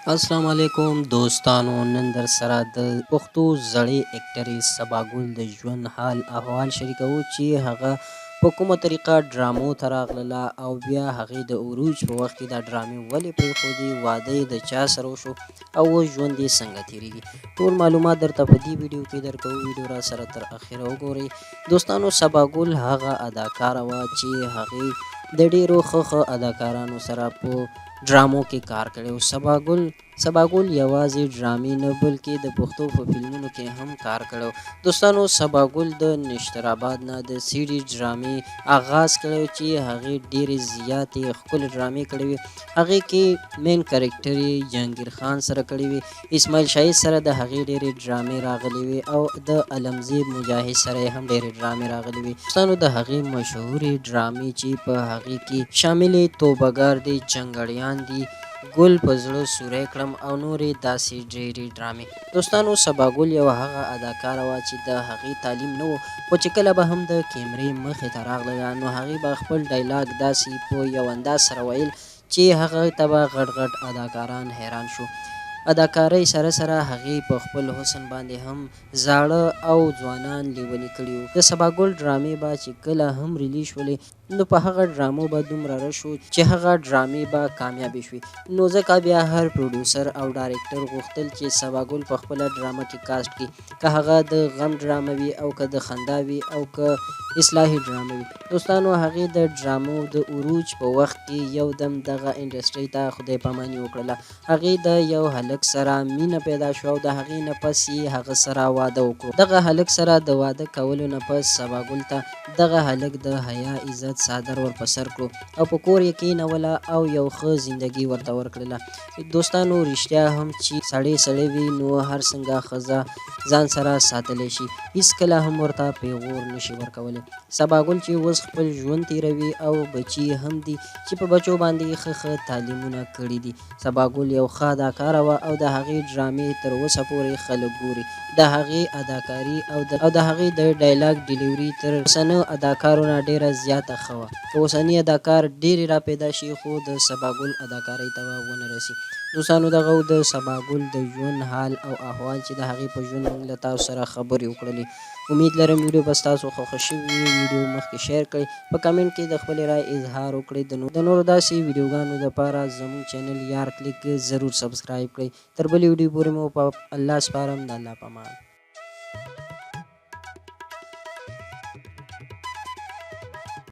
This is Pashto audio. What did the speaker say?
السلام علیکم دوستانو، نن در سره د پښتو زړې اکټرې صبا ګل د ژوند حال احوال شریکوو چې هغه په کومه طریقه ډرامو ته راغله او بیا هغې د عروج په وخت کې دا ډرامې ولې پرېښودې، واده یې د چا سره وشو او اوس ژوند یې څنګه تېرېږي. ټول معلومات درته په دې ویډیو کې درکوو. ویډیو را سره تر اخره وګورئ. دوستانو، صبا ګل هغه اداکاره وه چې هغې د ډېرو ښه اداکارانو سره په ډرامو کې کار کړی و. صبا ګل یوازې ډرامې نه بلکې د پښتو په فلمونو کې هم کار کړی و. دوستانو، صبا ګل د نشترآباد نه د سی ډي ډرامې آغاز کړی و چې هغې ډېرې زیاتې ښکلې ډرامې کړې وې. هغې کې مین کرکټر یې جهانګیر خان سره کړی وې، اسماعیل شاهید سره د هغې ډېرې ډرامې راغلې وې او د علمزیب مجاهد سره یې هم ډېرې ډرامې راغلې وې. دوستانو، د هغې مشهورې ډرامې چې په هغې کې شاملې توبهګار دی، چنګړیان دي، ګل په زړه سوری کړم او نورې داسې ډېرې ډرامې. دوستانو، صبا ګل یوه هغه اداکاره وه چې د هغې تعلیم نه و، خو چې کله به هم د کیمرې مخې ته راغله نو هغې به خپل ډایلاګ داسې په یو انداز سره ویل چې هغه ته به غټ غټ اداکاران حیران شو. اداکارۍ سره سره هغې په خپل حسن باندې هم زاړه او ځوانان لیوني کړي وو. د صبا ګل ډرامې به چې کله هم ریلیز شولې نو په هغه ډرامو به دومره رش و چې هغه ډرامې به کامیابې شوې. نو ځکه بیا هر پروډوسر او ډایرکټر غوښتل چې صبا ګل په خپله ډرامه کې کاسټ کړي، که هغه د غم ډرامه وي او که د خندا وي او که اصلاحي ډرامه وي. دوستانو، هغې د ډرامو د عروج په وخت کې یو دم دغه انډسټرۍ ته خدای پاماني وکړله. هغې د یو هلک سره مینه پیدا شوه او د هغې نه پس یې هغه سره واده وکړو. دغه هلک سره د واده کولو نه پس صبا ګل ته دغه هلک د حیا عزت څادر ور په سر کړو او په کور یې کېنوله او یو ښه زندګي ورته ورکړله. دوستانو، رښتیا هم چې سړی وي نو هر څنګه ښځه ځان سره ساتلی شي، هېڅکله هم ورته پیغور نشي ورکولی. صبا ګل چې اوس خپل ژوند تېروي او بچي هم دي چې په بچو باندې ښه تعلیمونه کړي دي. صبا ګل یو ښه اداکاره وه او د هغې ډرامې تر اوسه پورې خلک ګوري. د هغې اداکاري او د هغې د ډایلاګ ډیلیوري تر اوسنیو اداکارو نه ډېره زیاته ښه وه. که اوسني اداکار ډېرې را پیدا شي خو د صبا ګل اداکارۍ ته به ونه رسي. دوستانو، دغه د صبا ګل د ژوند حال او احوال چې د هغې په ژوند موږ له تاسو سره خبرې وکړلې. امید لرم ویډیو به ستاسو خوښه شوې وي. ویډیو مخکې شیر کړئ، په کمنټ کې د خپلې رایې اظهار وکړئ. د نورو داسې ویډیوګانو دپاره زموږ چینل یار کلیک ضرور سبسکرایب کړئ. تر بلې ویډیو پورې مو په الله سپارم. د الله په امان.